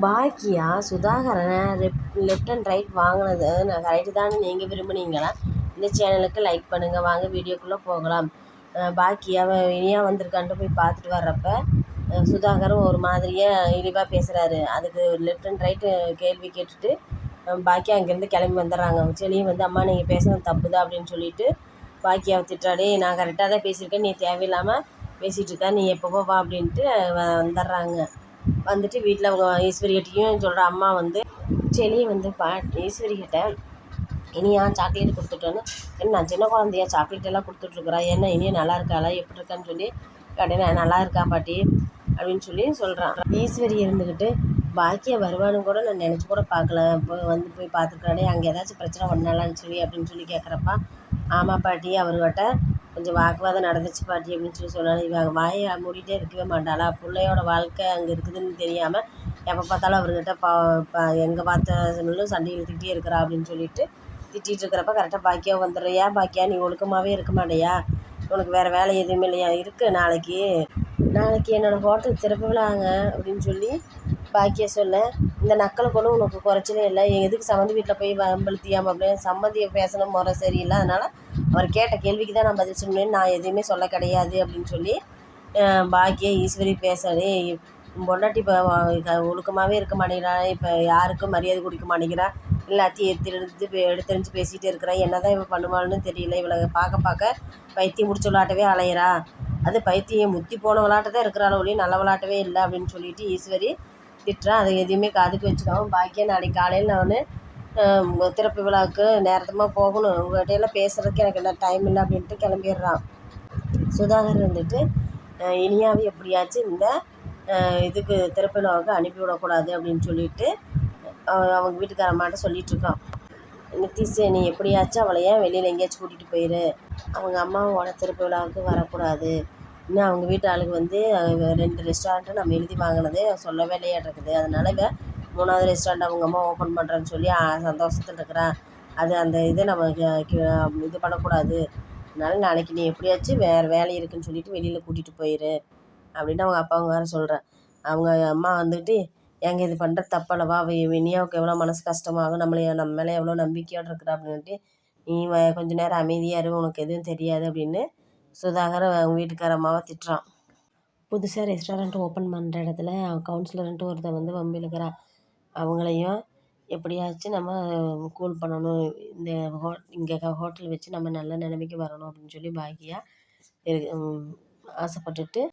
Baakiya சுதாகரனை left and right வாங்கினது நான் right தானே நீங்கள் விரும்புனீங்களா? இந்த சேனலுக்கு லைக் பண்ணுங்கள். வாங்க வீடியோக்குள்ளே போகலாம். பாக்கியாவை இனியா வந்திருக்கான்ட்டு போய் பார்த்துட்டு வர்றப்ப சுதாகரும் ஒரு மாதிரியாக இழிவாக பேசுகிறாரு. அதுக்கு லெஃப்ட் அண்ட் ரைட்டு கேள்வி கேட்டுட்டு பாக்கியா அங்கேருந்து கிளம்பி வந்துடுறாங்க. செலியும் வந்து அம்மா நீங்கள் பேசுகிறது தப்பு தான் அப்படின்னு சொல்லிட்டு பாக்கியாவை திட்டாடே, நான் கரெக்டாக தான் பேசியிருக்கேன், நீ தேவையில்லாமல் பேசிகிட்டு இருக்கா, நீ எப்போவோ வா அப்படின்ட்டு வந்துடுறாங்க. வந்துட்டு வீட்டில் அவங்க ஈஸ்வரிகிட்டையும் சொல்கிற அம்மா வந்து செலியை வந்து ஈஸ்வரிகிட்ட இனியா சாக்லேட் கொடுத்துட்டோன்னு, என்ன சின்ன குழந்தையா சாக்லேட் எல்லாம் கொடுத்துட்ருக்குறா, என்ன இனியா நல்லா இருக்காளா எப்படி இருக்கான்னு சொல்லி கேட்டேன்னா நல்லா இருக்கா பாட்டி அப்படின்னு சொல்லி சொல்கிறான். ஈஸ்வரி இருந்துக்கிட்டு பாக்கியா வருவானு கூட நான் நினச்சி கூட பார்க்கல, போய் பார்த்துருக்கானே, அங்கே ஏதாச்சும் பிரச்சனை பண்ணலான்னு சொல்லி அப்படின்னு சொல்லி கேட்குறப்பா, ஆமாம் பாட்டி அவர்கிட்ட கொஞ்சம் வாக்குவாதம் நடந்துச்சு பாட்டி அப்படின்னு சொல்லி சொன்னாலும் இவங்க வாயை மூடிட்டே இருக்கவே மாட்டாளா, பிள்ளையோட வாழ்க்கை அங்கே இருக்குதுன்னு தெரியாமல் எப்போ பார்த்தாலும் அவர்கிட்ட எங்கே பார்த்தாலும் சண்டை இழுத்துக்கிட்டே இருக்கிறா அப்படின்னு சொல்லிட்டு திட்டிகிட்டு இருக்கிறப்ப கரெக்டாக பாக்கியா வந்துடுறேன். ஏன் பாக்கியா நீ ஒழுக்கமாகவே இருக்க மாட்டேயா, உனக்கு வேறு வேலை எதுவுமே இல்லையா, இருக்குது நாளைக்கு என்னோடய ஹோட்டல் திறப்பு விழாங்க அப்படின்னு சொல்லி பாக்கியா சொல்ல, இந்த நக்கலை கொண்டு உனக்கு குறைச்சலே இல்லை, எதுக்கு சம்மந்தி வீட்டில் போய் வம்பளுத்தியாமல் அப்படின்னு சம்மந்தியை பேசணும் முறை சரியில்லை, அதனால் அவர் கேட்ட கேள்விக்கு தான் நான் பதில் சொன்னேன், நான் எதுவுமே சொல்ல கிடையாது அப்படின்னு சொல்லி பாக்கியா ஈஸ்வரி பேசலே பொண்டாட்டி இப்போ ஒழுக்கமாகவே இருக்க மாட்டேங்கிறா, இப்போ யாருக்கும் மரியாதை கொடுக்க மாட்டேங்கிறா, எல்லாத்தையும் எடுத்தெறிஞ்சு பேசிகிட்டே இருக்கிறா, என்ன தான் இவள் பண்ணுவாள்னு தெரியல, இவளை பார்க்க பைத்தியம் முடிச்ச விளாட்டவே அலையிறா, அது பைத்தியம் முத்தி போன விளாட்ட தான் இருக்கிறாள் ஒழிய நல்ல விளாட்டவே இல்லை அப்படின்னு சொல்லிட்டு ஈஸ்வரி திட்டுறான். அதை எதையுமே காதுக்கு வச்சுக்காமல் பாக்கியா நாளைக்கு காலையில் நான் திறப்பு விழாவுக்கு நேரத்தமாக போகணும், உங்கள்கிட்டையெல்லாம் பேசுகிறதுக்கு எனக்கு என்ன டைம் இல்லை அப்படின்ட்டு கிளம்பிடுறான். சுதாகர் இருந்துட்டு இனியாவை எப்படியாச்சும் இந்த இதுக்கு திறப்பு விழாவுக்கு அனுப்பிவிடக்கூடாது அப்படின்னு சொல்லிட்டு அவங்க வீட்டுக்காரம்மாட்ட சொல்லிகிட்ருக்கான். நித்திஷ் நீ எப்படியாச்சும் அவளை ஏன் வெளியில் எங்கேயாச்சும் கூட்டிகிட்டு போயிரு, அவங்க அம்மாவோட திறப்பு விழாவுக்கு வரக்கூடாது, இன்னும் அவங்க வீட்டு ஆளுக்கு வந்து 2 ரெஸ்டாரண்ட்டு நம்ம எழுதி வாங்கினது சொல்லவே இல்லையாட்டிருக்குது, அதனால் இப்போ 3வது ரெஸ்டாரண்ட் அவங்க அம்மா ஓப்பன் பண்ணுறேன்னு சொல்லி சந்தோஷத்தில் இருக்கிறான், அந்த இதை நம்ம இது பண்ணக்கூடாது, அதனால் நாளைக்கு நீ எப்படியாச்சும் வேறு வேலை இருக்குதுன்னு சொல்லிவிட்டு வெளியில் கூட்டிகிட்டு போயிரு அப்படின்னு அவங்க அப்பாவும் வேறு சொல்கிறேன். அவங்க அம்மா வந்துட்டு ஏங்க இது பண்ணுறது தப்பல்லவா, இனியாவுக்கு எவ்வளோ மனசு கஷ்டமாகும், நம்ம மேலே எவ்வளோ நம்பிக்கையோடு இருக்கிறா அப்படின்ட்டு, நீ கொஞ்ச நேரம் அமைதியாக இரு, உனக்கு எதுவும் தெரியாது அப்படின்னு சுதாகர் அவங்க வீட்டுக்கார அம்மாவை திட்டுறான். புதுசாக ரெஸ்டாரண்ட் ஓப்பன் பண்ணுற இடத்துல கவுன்சிலர்ன்ட்டு ஒருத்தர் வந்து வம்பிழுக்கிறா, அவங்களையும் எப்படியாச்சும் நம்ம கூல் பண்ணணும், இங்கே ஹோட்டல் வச்சு நம்ம நல்ல நிலைமைக்கு வரணும் அப்படின்னு சொல்லி பாக்கியா ஆசைப்பட்டுட்டு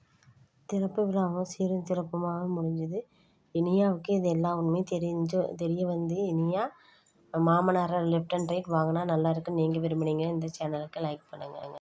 திறப்பு விழாவும் சீரும் சிறப்புமாக முடிஞ்சுது. இனியாவுக்கு இது எல்லா உண்மையும் தெரிய வந்து இனியா மாமனாரை லெஃப்ட் அண்ட் ரைட் வாங்கினா நல்லா இருக்குன்னு நீங்கள் விரும்புனீங்க. இந்த சேனலுக்கு லைக் பண்ணுங்கள்.